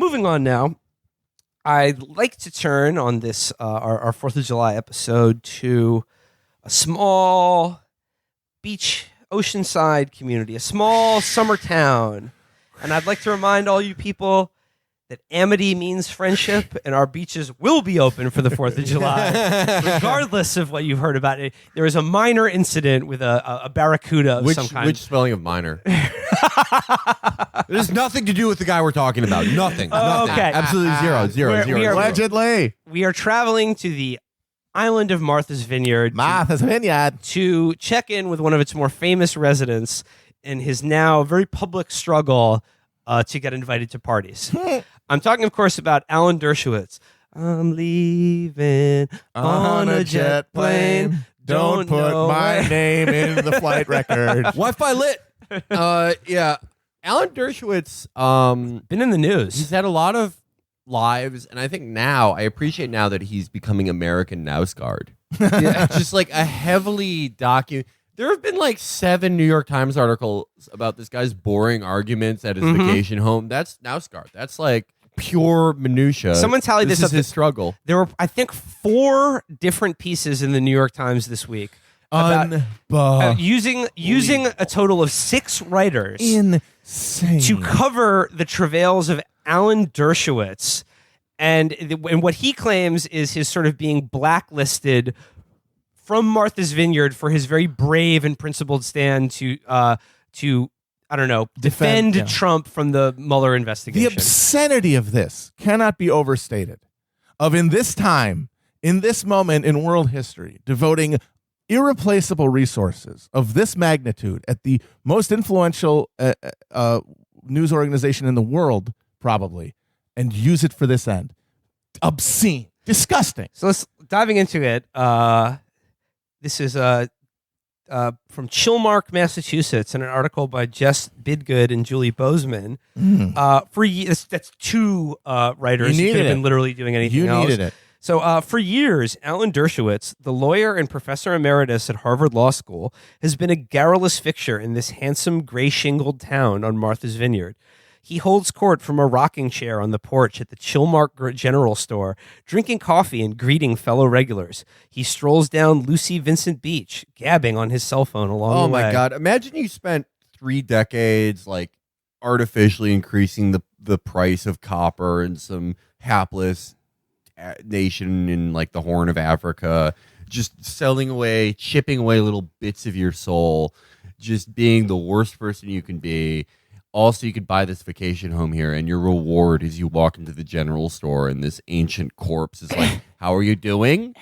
moving on now. I'd like to turn on this our 4th of July episode to a small beach, oceanside community, a small summer town. And I'd like to remind all you people that amity means friendship, and our beaches will be open for the 4th of July, regardless of what you've heard about it. There was a minor incident with a barracuda of some kind. Which spelling of minor? It has nothing to do with the guy we're talking about. Nothing. Nothing. Okay. Absolutely zero. Allegedly. We are traveling to the island of Martha's Vineyard Martha's Vineyard. to check in with one of its more famous residents in his now very public struggle to get invited to parties. I'm talking, of course, about Alan Dershowitz. I'm leaving on a jet plane. Don't put my name in the flight record. Wi-Fi lit. Yeah. Alan Dershowitz, Been in the news. he's had a lot of lives, and I think now, I appreciate now that he's becoming American Nausgard. Yeah. Just like a heavily there have been like 7 New York Times articles about this guy's boring arguments at his vacation home. That's Nausgard. That's like pure minutia. Someone tallied this is up. his struggle. There were, I think, 4 different pieces in the New York Times this week about using a total of 6 writers Insane. to cover the travails of Alan Dershowitz, and what he claims is his sort of being blacklisted from Martha's Vineyard for his very brave and principled stand to I don't know, defend Trump from the Mueller investigation. The obscenity of this cannot be overstated. Of in this time, in this moment in world history, devoting irreplaceable resources of this magnitude at the most influential news organization in the world, probably, and use it for this end. Obscene. Disgusting. So let's diving into it. This is from Chilmark, Massachusetts, in an article by Jess Bidgood and Julie Bozeman. For years, that's 2 writers who could have been literally doing anything else. You needed it. So for years, Alan Dershowitz, the lawyer and professor emeritus at Harvard Law School, has been a garrulous fixture in this handsome gray-shingled town on Martha's Vineyard. He holds court from a rocking chair on the porch at the Chilmark General Store, drinking coffee and greeting fellow regulars. He strolls down Lucy Vincent Beach, gabbing on his cell phone along the way. Oh my God. Imagine you spent 3 decades like artificially increasing the price of copper in some hapless nation in like the Horn of Africa, just chipping away little bits of your soul, just being the worst person you can be. Also, you could buy this vacation home here, and your reward is you walk into the general store, and this ancient corpse is like, "How are you doing?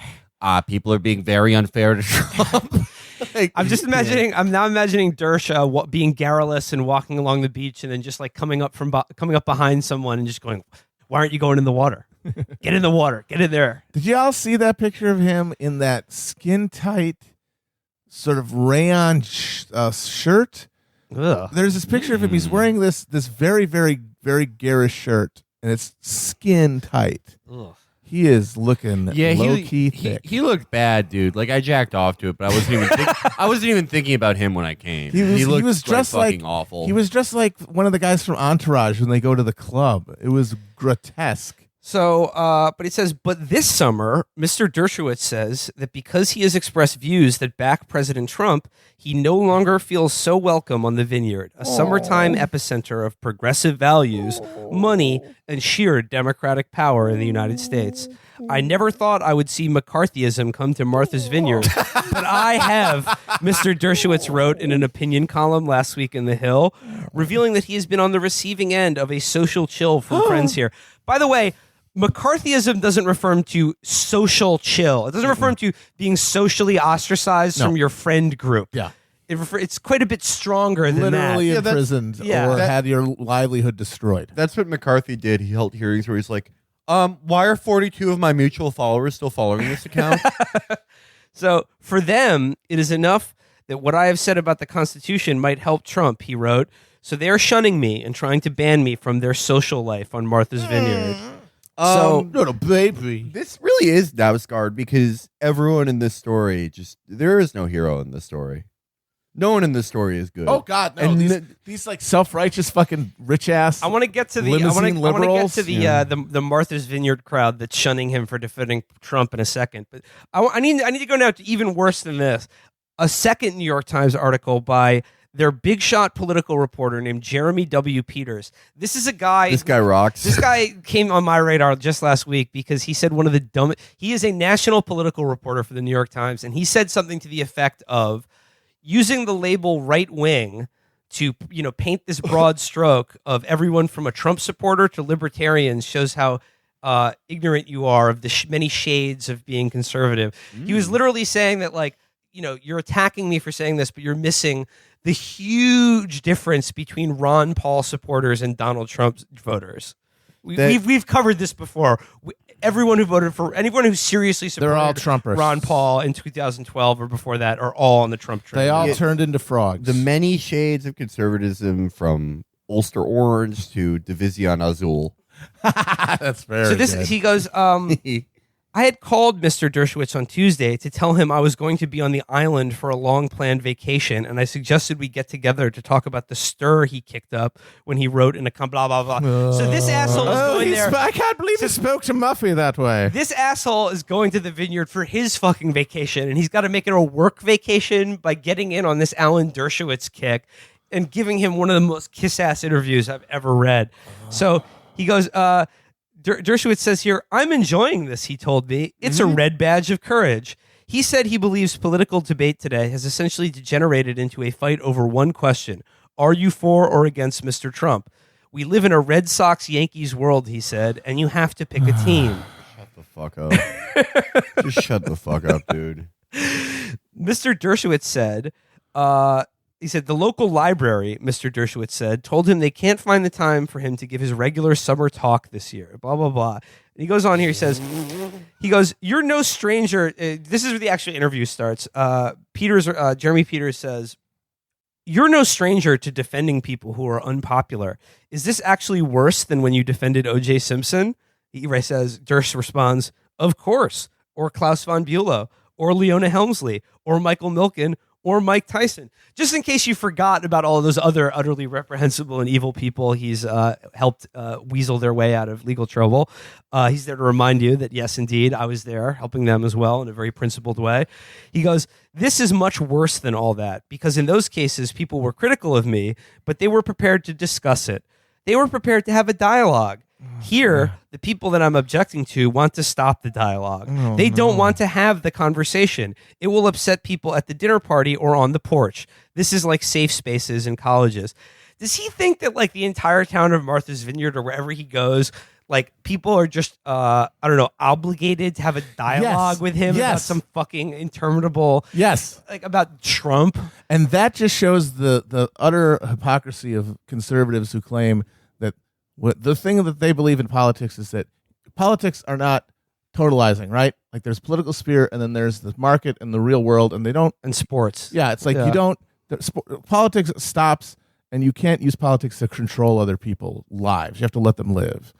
People are being very unfair to Trump." I'm now imagining Dersha being garrulous and walking along the beach, and then just like coming up behind someone and just going, "Why aren't you going in the water? Get in the water. Get in there." Did y'all see that picture of him in that skin tight sort of rayon shirt? Ugh. There's this picture of him. He's wearing this very, very, very garish shirt, and it's skin tight. Ugh. He is looking low-key thick. He looked bad, dude. Like I jacked off to it, but I wasn't even thinking about him when I came. He was dressed like awful. He was dressed like one of the guys from Entourage when they go to the club. It was grotesque. So, but he says, but this summer, Mr. Dershowitz says that because he has expressed views that back President Trump, he no longer feels so welcome on the Vineyard, a summertime epicenter of progressive values, money, and sheer democratic power in the United States. I never thought I would see McCarthyism come to Martha's Vineyard, but I have, Mr. Dershowitz wrote in an opinion column last week in The Hill, revealing that he has been on the receiving end of a social chill from friends here. By the way, McCarthyism doesn't refer to social chill. It doesn't refer to being socially ostracized from your friend group. Yeah. It's quite a bit stronger than Literally that. imprisoned or had your livelihood destroyed. That's what McCarthy did. He held hearings where he's like, why are 42 of my mutual followers still following this account? So for them, it is enough that what I have said about the Constitution might help Trump, he wrote. So they are shunning me and trying to ban me from their social life on Martha's Vineyard. Little baby. This really is Nausgard because everyone in this story there is no hero in this story. No one in this story is good. Oh God, no! And These like self-righteous fucking rich ass. I want to get to the limousine liberals. the Martha's Vineyard crowd that's shunning him for defending Trump in a second. But I need to go now to even worse than this. A second New York Times article by their big shot political reporter named Jeremy W. Peters. This is a guy. This guy rocks. This guy came on my radar just last week because he said one of the dumbest. He is a national political reporter for the New York Times, and he said something to the effect of using the label right wing to paint this broad stroke of everyone from a Trump supporter to libertarians shows how ignorant you are of the many shades of being conservative. He was literally saying that you're attacking me for saying this, but you're missing the huge difference between Ron Paul supporters and Donald Trump voters. We've covered this before. Anyone who seriously supported they're all Trumpers. Ron Paul in 2012 or before that are all on the Trump train. They all turned into frogs. The many shades of conservatism from Ulster Orange to Division Azul. That's very So good. he goes, I had called Mr. Dershowitz on Tuesday to tell him I was going to be on the island for a long-planned vacation, and I suggested we get together to talk about the stir he kicked up when he wrote in a blah, blah, blah. So this asshole is going there. I can't believe he spoke to Muffy that way. This asshole is going to the vineyard for his fucking vacation, and he's got to make it a work vacation by getting in on this Alan Dershowitz kick and giving him one of the most kiss-ass interviews I've ever read. So he goes, Dershowitz says here, I'm enjoying this, he told me. It's a red badge of courage. He said he believes political debate today has essentially degenerated into a fight over one question. Are you for or against Mr. Trump? We live in a Red Sox-Yankees world, he said, and you have to pick a team. Shut the fuck up. Just shut the fuck up, dude. Mr. Dershowitz said, he said, the local library, Mr. Dershowitz said, told him they can't find the time for him to give his regular summer talk this year, blah, blah, blah. And he goes on here, he goes, you're no stranger. This is where the actual interview starts. Jeremy Peters says, you're no stranger to defending people who are unpopular. Is this actually worse than when you defended O.J. Simpson? He says, Dersh responds, of course, or Klaus von Bülow, or Leona Helmsley, or Michael Milken, or Mike Tyson. Just in case you forgot about all of those other utterly reprehensible and evil people he's helped weasel their way out of legal trouble. He's there to remind you that, yes, indeed, I was there helping them as well in a very principled way. He goes, this is much worse than all that, because in those cases, people were critical of me, but they were prepared to discuss it. They were prepared to have a dialogue. Here, the people that I'm objecting to want to stop the dialogue. They don't want to have the conversation. It will upset people at the dinner party or on the porch. This is like safe spaces in colleges. Does he think that the entire town of Martha's Vineyard or wherever he goes, people are just, obligated to have a dialogue with him about some fucking interminable, about Trump? And that just shows the utter hypocrisy of conservatives who claim that the thing that they believe in politics is that politics are not totalizing, right? Like there's political sphere and then there's the market and the real world, and they don't. And sports. Yeah, it's like you don't. Politics stops, and you can't use politics to control other people's lives. You have to let them live.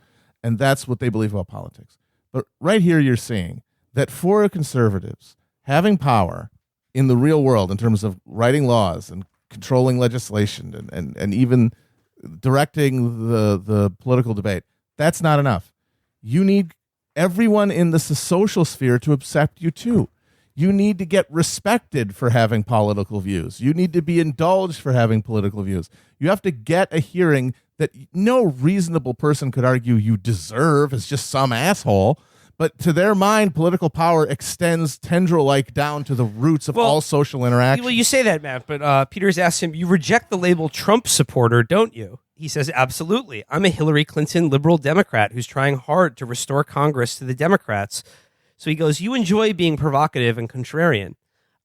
And that's what they believe about politics. But right here, you're seeing that for conservatives, having power in the real world in terms of writing laws and controlling legislation and even directing the political debate, that's not enough. You need everyone in the social sphere to accept you too. You need to get respected for having political views. You need to be indulged for having political views. You have to get a hearing that no reasonable person could argue you deserve as just some asshole. But to their mind, political power extends tendril-like down to the roots of all social interaction. Well, you say that, Matt, but Peters asked him, you reject the label Trump supporter, don't you? He says, absolutely. I'm a Hillary Clinton liberal Democrat who's trying hard to restore Congress to the Democrats. So he goes, you enjoy being provocative and contrarian.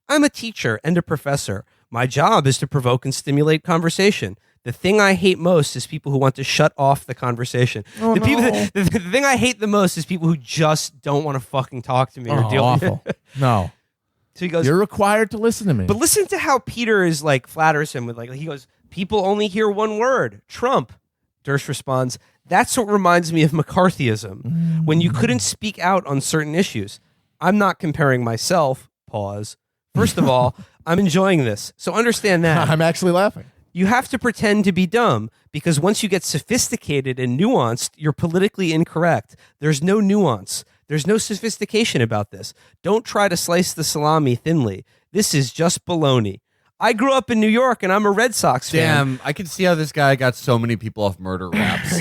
I'm a teacher and a professor. My job is to provoke and stimulate conversation. The thing I hate most is people who want to shut off the conversation. The thing I hate the most is people who just don't want to fucking talk to me or deal with awful. No. So he goes, you're required to listen to me. But listen to how Peter is flatters him with he goes, people only hear one word, Trump. Dersh responds, that's what reminds me of McCarthyism, when you couldn't speak out on certain issues. I'm not comparing myself, pause. First of all, I'm enjoying this. So understand that. I'm actually laughing. You have to pretend to be dumb because once you get sophisticated and nuanced, you're politically incorrect. There's no nuance. There's no sophistication about this. Don't try to slice the salami thinly. This is just baloney. I grew up in New York and I'm a Red Sox fan. Damn, I can see how this guy got so many people off murder raps.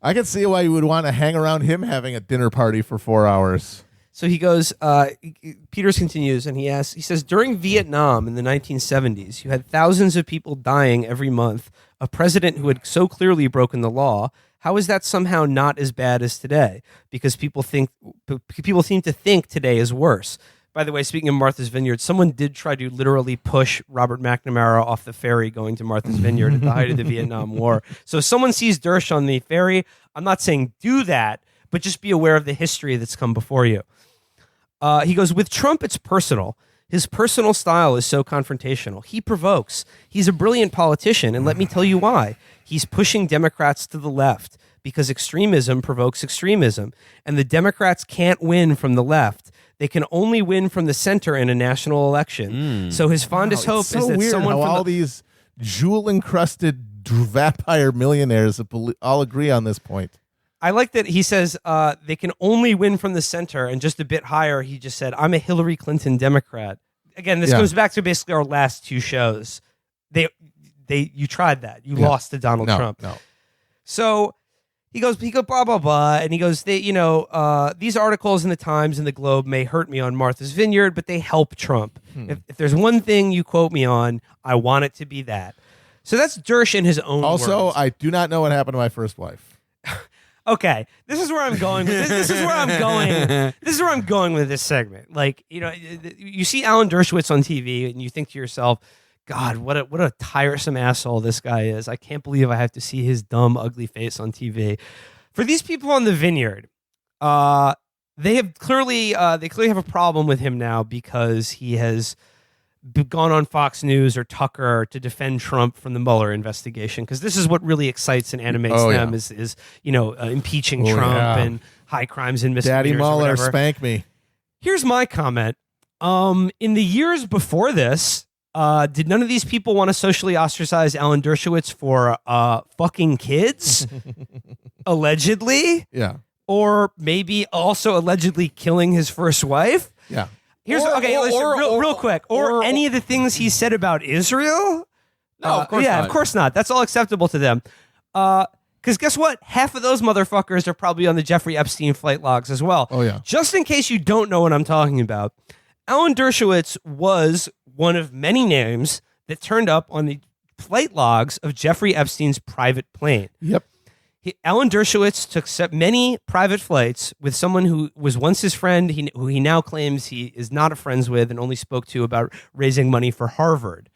I can see why you would want to hang around him having a dinner party for 4 hours. So he goes, Peters continues, and he says, during Vietnam in the 1970s, you had thousands of people dying every month, a president who had so clearly broken the law. How is that somehow not as bad as today? Because people seem to think today is worse. By the way, speaking of Martha's Vineyard, someone did try to literally push Robert McNamara off the ferry going to Martha's Vineyard at the height of the Vietnam War. So if someone sees Dersh on the ferry, I'm not saying do that, but just be aware of the history that's come before you. He goes, with Trump, it's personal. His personal style is so confrontational. He provokes. He's a brilliant politician, and let me tell you why. He's pushing Democrats to the left because extremism provokes extremism, and the Democrats can't win from the left. They can only win from the center in a national election. So his fondest hope It's so is that weird someone how from all these jewel-encrusted vampire millionaires all agree on this point. I like that he says they can only win from the center, and just a bit higher, he just said, I'm a Hillary Clinton Democrat. Again, this goes back to basically our last two shows. You tried that. You lost to Donald Trump. No. So he goes blah, blah, blah, and he goes, these articles in the Times and the Globe may hurt me on Martha's Vineyard, but they help Trump. If there's one thing you quote me on, I want it to be that. So that's Dersh in his own Also, words. I do not know what happened to my first wife. Okay, this is where I'm going with this. This is where I'm going. This is where I'm going with this segment. Like, you see Alan Dershowitz on TV, and you think to yourself, God, what a tiresome asshole this guy is. I can't believe I have to see his dumb, ugly face on TV. For these people on the Vineyard, they clearly have a problem with him now because he has gone on Fox News or Tucker to defend Trump from the Mueller investigation, because this is what really excites and animates them is impeaching Trump and high crimes and misdemeanors. Daddy Mueller, or spank me. Here's my comment. In the years before this, did none of these people want to socially ostracize Alan Dershowitz for fucking kids? Allegedly? Yeah. Or maybe also allegedly killing his first wife? Yeah. Here's real quick. Or any of the things he said about Israel? No, of course not. Of course not. That's all acceptable to them. Because guess what? Half of those motherfuckers are probably on the Jeffrey Epstein flight logs as well. Oh, yeah. Just in case you don't know what I'm talking about, Alan Dershowitz was one of many names that turned up on the flight logs of Jeffrey Epstein's private plane. Yep. Alan Dershowitz took many private flights with someone who was once his friend, who he now claims he is not friends with and only spoke to about raising money for Harvard.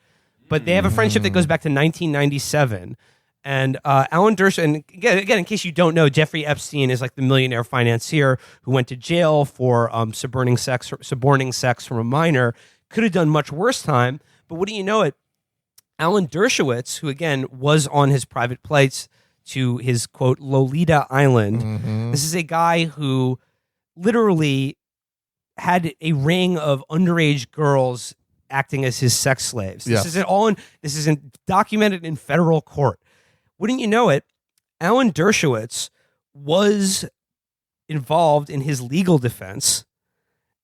But they have a friendship that goes back to 1997. And Alan Dershowitz, and again, in case you don't know, Jeffrey Epstein is like the millionaire financier who went to jail for suborning sex from a minor. Could have done much worse time, but wouldn't you know it, Alan Dershowitz, who again was on his private flights to his, quote, Lolita Island. This is a guy who literally had a ring of underage girls acting as his sex slaves. This isn't documented in federal court. Wouldn't you know it, Alan Dershowitz was involved in his legal defense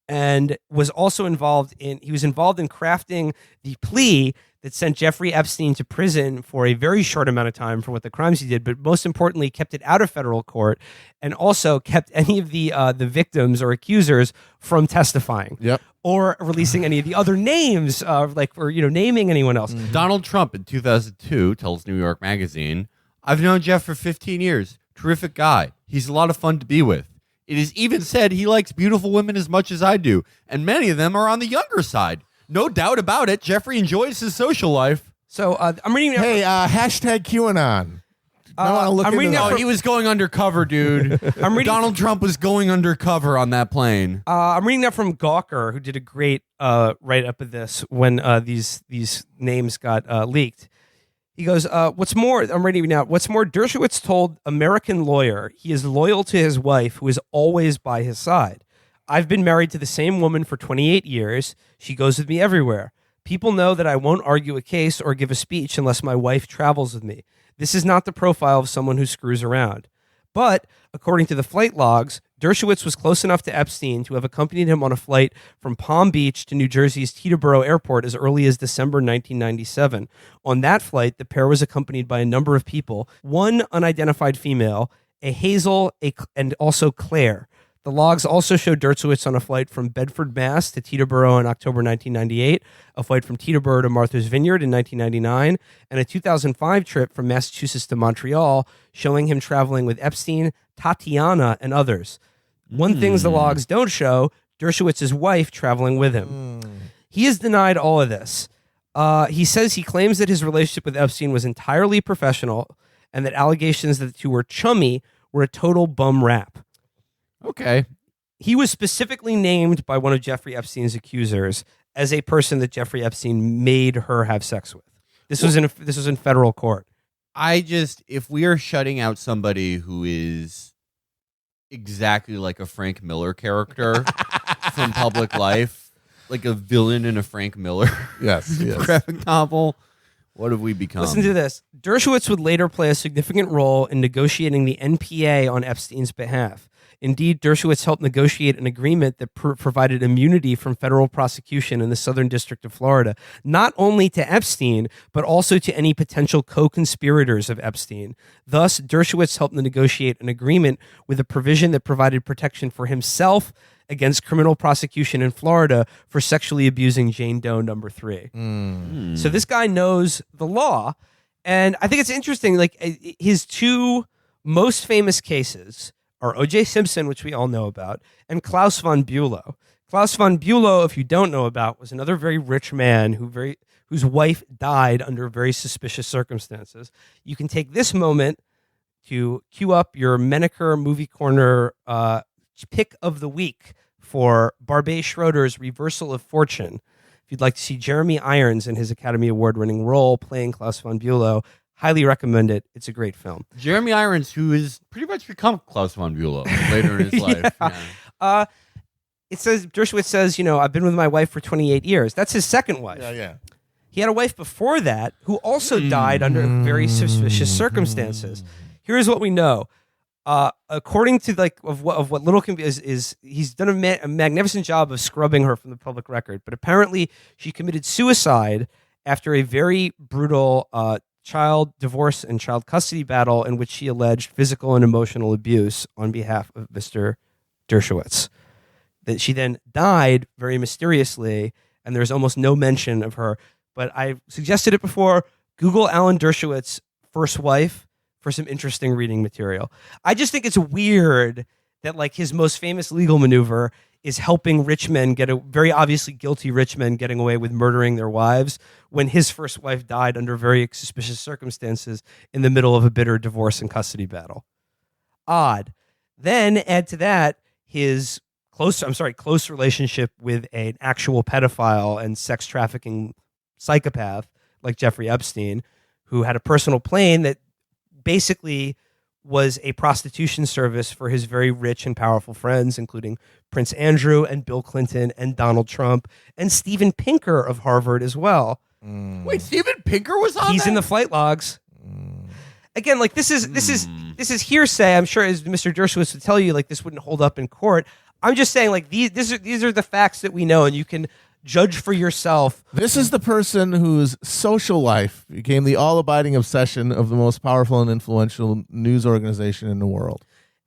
and was also involved in crafting the plea that sent Jeffrey Epstein to prison for a very short amount of time for what the crimes he did, but most importantly, kept it out of federal court, and also kept any of the victims or accusers from testifying, or releasing any of the other names, naming anyone else. Donald Trump in 2002 tells New York Magazine, "I've known Jeff for 15 years. Terrific guy. He's a lot of fun to be with. It is even said he likes beautiful women as much as I do, and many of them are on the younger side. No doubt about it. Jeffrey enjoys his social life." So I'm reading. Hey, hashtag QAnon. He was going undercover, dude. Donald Trump was going undercover on that plane. I'm reading that from Gawker, who did a great write-up of this when these names got leaked. He goes, what's more, I'm reading now, what's more, Dershowitz told American Lawyer he is loyal to his wife, who is always by his side. I've been married to the same woman for 28 years. She goes with me everywhere. People know that I won't argue a case or give a speech unless my wife travels with me. This is not the profile of someone who screws around. But, according to the flight logs, Dershowitz was close enough to Epstein to have accompanied him on a flight from Palm Beach to New Jersey's Teterboro Airport as early as December 1997. On that flight, the pair was accompanied by a number of people, one unidentified female, a Hazel, and also Claire. The logs also show Dershowitz on a flight from Bedford, Mass. to Teterboro in October 1998, a flight from Teterboro to Martha's Vineyard in 1999, and a 2005 trip from Massachusetts to Montreal, showing him traveling with Epstein, Tatiana, and others. One thing the logs don't show, Dershowitz's wife traveling with him. He has denied all of this. He says he claims that his relationship with Epstein was entirely professional and that allegations that the two were chummy were a total bum rap. Okay. He was specifically named by one of Jeffrey Epstein's accusers as a person that Jeffrey Epstein made her have sex with. This was in federal court. If we are shutting out somebody who is exactly like a Frank Miller character from public life, like a villain in a Frank Miller Yes. graphic novel, what have we become? Listen to this. Dershowitz would later play a significant role in negotiating the NPA on Epstein's behalf. Indeed, Dershowitz helped negotiate an agreement that provided immunity from federal prosecution in the Southern District of Florida, not only to Epstein, but also to any potential co-conspirators of Epstein. Thus, Dershowitz helped negotiate an agreement with a provision that provided protection for himself against criminal prosecution in Florida for sexually abusing Jane Doe number 3. So this guy knows the law, and I think it's interesting, like his two most famous cases are O.J. Simpson, which we all know about, and Klaus von Bülow. Klaus von Bülow, if you don't know about, was another very rich man whose wife died under very suspicious circumstances. You can take this moment to cue up your Menaker Movie Corner pick of the week for Barbet Schroeder's Reversal of Fortune. If you'd like to see Jeremy Irons in his Academy Award-winning role playing Klaus von Bülow, highly recommend it. It's a great film. Jeremy Irons, who has pretty much become Klaus von Bülow later in his life. Yeah. It says, Dershowitz says, I've been with my wife for 28 years. That's his second wife. Yeah. He had a wife before that who also died under very suspicious circumstances. Here's what we know. According to what little can be is he's done a magnificent job of scrubbing her from the public record, but apparently she committed suicide after a very brutal child divorce and child custody battle in which she alleged physical and emotional abuse on behalf of Mr. Dershowitz. That she then died very mysteriously, and there's almost no mention of her. But I suggested it before. Google Alan Dershowitz, first wife, for some interesting reading material. I just think it's weird that like his most famous legal maneuver is helping rich men very obviously guilty rich men getting away with murdering their wives when his first wife died under very suspicious circumstances in the middle of a bitter divorce and custody battle. Odd. Then add to that his close relationship with an actual pedophile and sex trafficking psychopath like Jeffrey Epstein, who had a personal plane that basically was a prostitution service for his very rich and powerful friends, including Prince Andrew and Bill Clinton and Donald Trump and Steven Pinker of Harvard as well. Wait, Steven Pinker was on He's in the flight logs. Again, like this is hearsay. I'm sure, as Mr. Dershowitz would tell you, like this wouldn't hold up in court. I'm just saying, like these are the facts that we know, and you can judge for yourself. This is the person whose social life became the all-abiding obsession of the most powerful and influential news organization in the world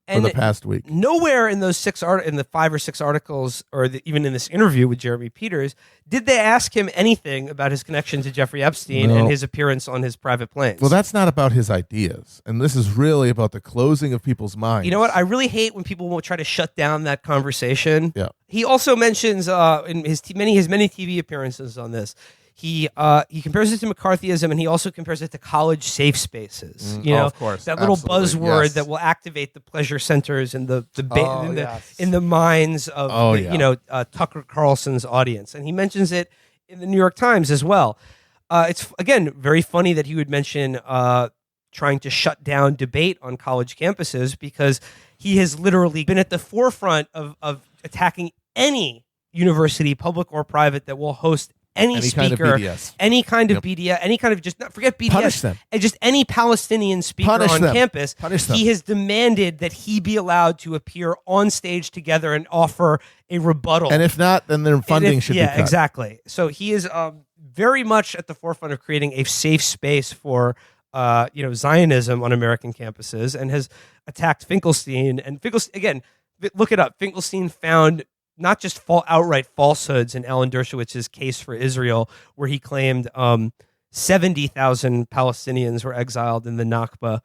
for the past week. Nowhere in those in the 5 or 6 articles, or even in this interview with Jeremy Peters, did they ask him anything about his connection to Jeffrey Epstein and his appearance on his private planes. Well, that's not about his ideas, and this is really about the closing of people's minds. You know what? I really hate when people will try to shut down that conversation. Yeah. He also mentions in his many TV appearances on this, he compares it to McCarthyism, and he also compares it to college safe spaces. Of course, that little absolutely, buzzword yes. that will activate the pleasure centers in the minds of Tucker Carlson's audience, and he mentions it in the New York Times as well. It's again very funny that he would mention trying to shut down debate on college campuses, because he has literally been at the forefront of attacking any university, public or private, that will host any Any speaker, kind of BDS. any kind of Yep. BDS, any kind of forget BDS, Punish them. and just any Palestinian speaker Punish on them. campus, Punish them. he has demanded that he be allowed to appear on stage together and offer a rebuttal. And if not, then their funding should be cut. Yeah, exactly. So he is very much at the forefront of creating a safe space for Zionism on American campuses, and has attacked Finkelstein. And Finkelstein, again, look it up. Finkelstein found not just outright falsehoods in Alan Dershowitz's case for Israel, where he claimed 70,000 Palestinians were exiled in the Nakba.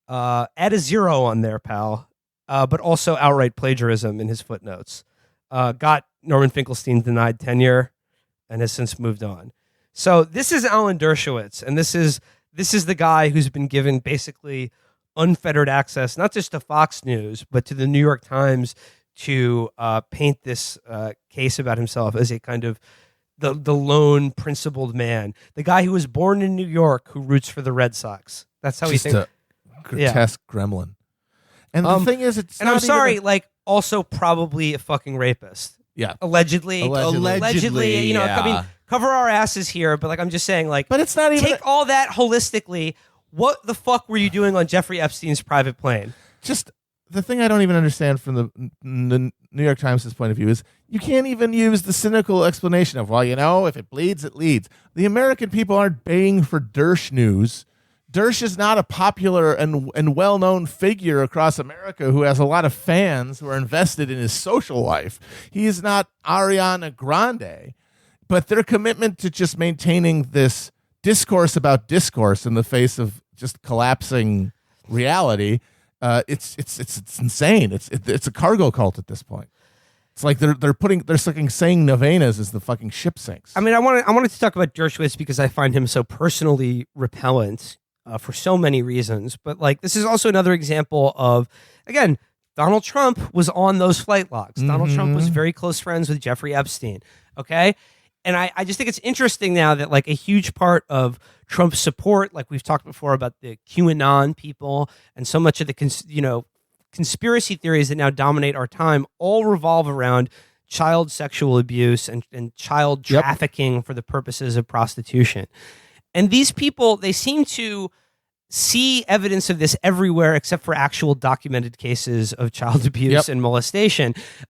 Add a zero on there, pal. But also outright plagiarism in his footnotes. Got Norman Finkelstein denied tenure and has since moved on. So this is Alan Dershowitz, and this is the guy who's been given basically unfettered access, not just to Fox News, but to the New York Times, to paint this case about himself as a kind of the lone principled man, the guy who was born in New York who roots for the Red Sox. That's how Just he thinks. a grotesque gremlin. And the thing is, it's and not I'm even sorry, like also probably a fucking rapist. Yeah. Allegedly. Allegedly, I mean, yeah. cover our asses here, but like I'm just saying, like, But it's not even take all that holistically. What the fuck were you doing on Jeffrey Epstein's private plane? just the thing I don't even understand from the New York Times' point of view is you can't even use the cynical explanation of, well, if it bleeds, it leads. The American people aren't baying for Dersh news. Dersh is not a popular and well-known figure across America who has a lot of fans who are invested in his social life. He is not Ariana Grande, but their commitment to just maintaining this discourse about discourse in the face of just collapsing reality, it's insane. It's a cargo cult at this point. It's like they're saying novenas as the fucking ship sinks. I mean, I wanted to talk about Dershowitz because I find him so personally repellent for so many reasons. But like, this is also another example of, again, Donald Trump was on those flight logs. Donald Trump was very close friends with Jeffrey Epstein. Okay. And I just think it's interesting now that like a huge part of Trump's support, like we've talked before about the QAnon people and so much of the conspiracy theories that now dominate our time, all revolve around child sexual abuse and child trafficking for the purposes of prostitution. And these people, they seem to see evidence of this everywhere except for actual documented cases of child abuse and molestation.